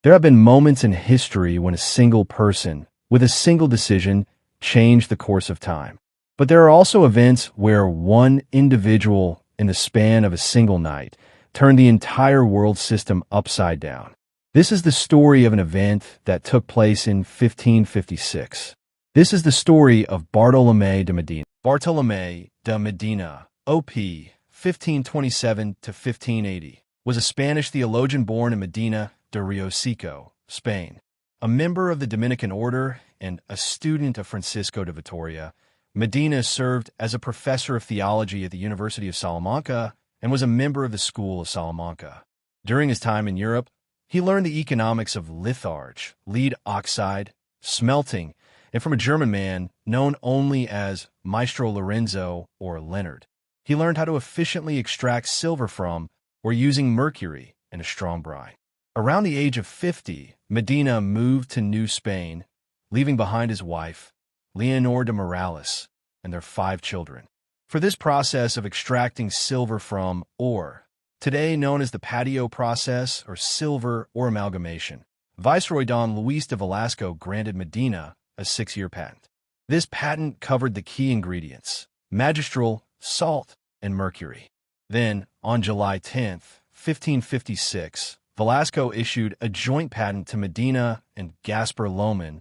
There have been moments in history when a single person, with a single decision, changed the course of time. But there are also events where one individual, in the span of a single night, turned the entire world system upside down. This is the story of an event that took place in 1556. This is the story of Bartolomé de Medina. Bartolomé de Medina, O.P. 1527 to 1580, was a Spanish theologian born in Medina de Rioseco, Spain. A member of the Dominican order and a student of Francisco de Vitoria, Medina served as a professor of theology at the University of Salamanca and was a member of the School of Salamanca. During his time in Europe, he learned the economics of litharge, lead oxide, smelting, and from a German man known only as Maestro Lorenzo or Leonard. He learned how to efficiently extract silver from or using mercury and a strong brine. Around the age of 50, Medina moved to New Spain, leaving behind his wife, Leonor de Morales, and their 5 children. For this process of extracting silver from ore, today known as the patio process or silver or amalgamation, Viceroy Don Luis de Velasco granted Medina a 6-year patent. This patent covered the key ingredients: magistral, salt, and mercury. Then, on July 10, 1556, Velasco issued a joint patent to Medina and Gaspar Lohmann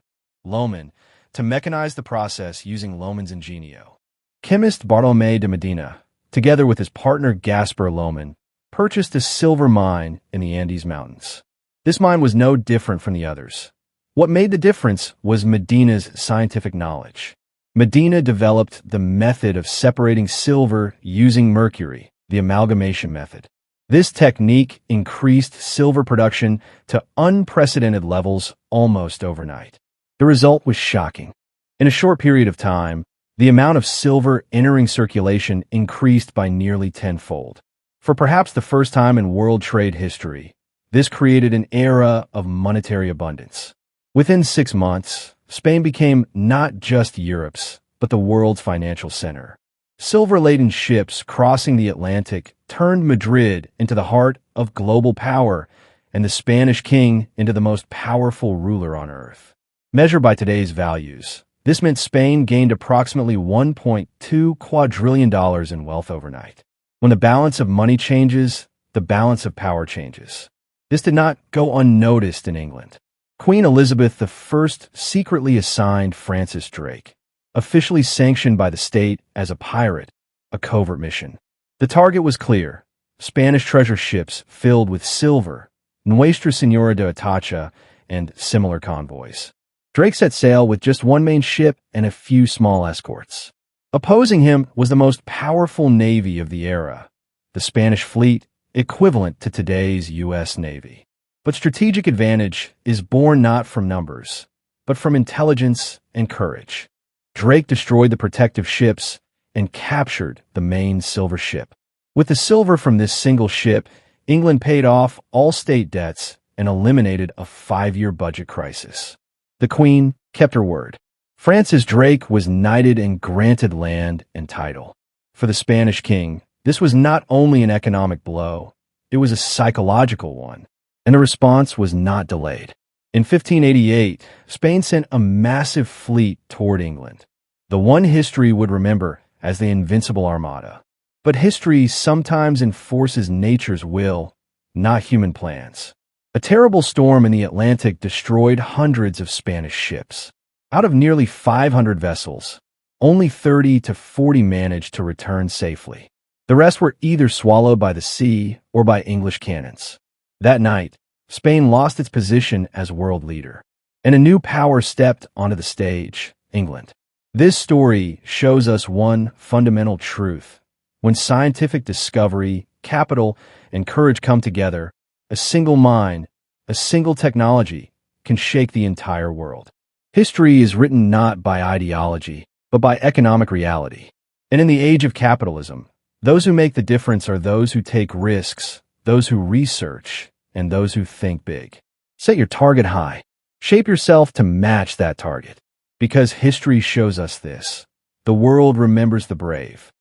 to mechanize the process using Lohnmann's ingenio. Chemist Bartolomé de Medina, together with his partner Gaspar Lohmann, purchased a silver mine in the Andes Mountains. This mine was no different from the others. What made the difference was Medina's scientific knowledge. Medina developed the method of separating silver using mercury, the amalgamation method. This technique increased silver production to unprecedented levels almost overnight. The result was shocking. In a short period of time, the amount of silver entering circulation increased by nearly tenfold. For perhaps the first time in world trade history, this created an era of monetary abundance. Within 6 months, Spain became not just Europe's, but the world's financial center. Silver-laden ships crossing the Atlantic turned Madrid into the heart of global power and the Spanish king into the most powerful ruler on earth. Measured by today's values, this meant Spain gained approximately $1.2 quadrillion in wealth overnight. When the balance of money changes, the balance of power changes. This did not go unnoticed in England. Queen Elizabeth I secretly assigned Francis Drake, officially sanctioned by the state as a pirate, a covert mission. The target was clear: Spanish treasure ships filled with silver, Nuestra Señora de Atacha, and similar convoys. Drake set sail with just one main ship and a few small escorts. Opposing him was the most powerful navy of the era, the Spanish fleet, equivalent to today's U.S. Navy. But strategic advantage is born not from numbers, but from intelligence and courage. Drake destroyed the protective ships and captured the main silver ship. With the silver from this single ship, England paid off all state debts and eliminated a 5-year budget crisis. The Queen kept her word. Francis Drake was knighted and granted land and title. For the Spanish king, this was not only an economic blow, it was a psychological one, and the response was not delayed. In 1588, Spain sent a massive fleet toward England, the one history would remember as the Invincible Armada. But history sometimes enforces nature's will, not human plans. A terrible storm in the Atlantic destroyed hundreds of Spanish ships. Out of nearly 500 vessels, only 30 to 40 managed to return safely. The rest were either swallowed by the sea or by English cannons. That night, Spain lost its position as world leader, and a new power stepped onto the stage: England. This story shows us one fundamental truth. When scientific discovery, capital, and courage come together, a single mind, a single technology can shake the entire world. History is written not by ideology, but by economic reality. And in the age of capitalism, those who make the difference are those who take risks, those who research, and those who think big. Set your target high. Shape yourself to match that target. Because history shows us this: the world remembers the brave,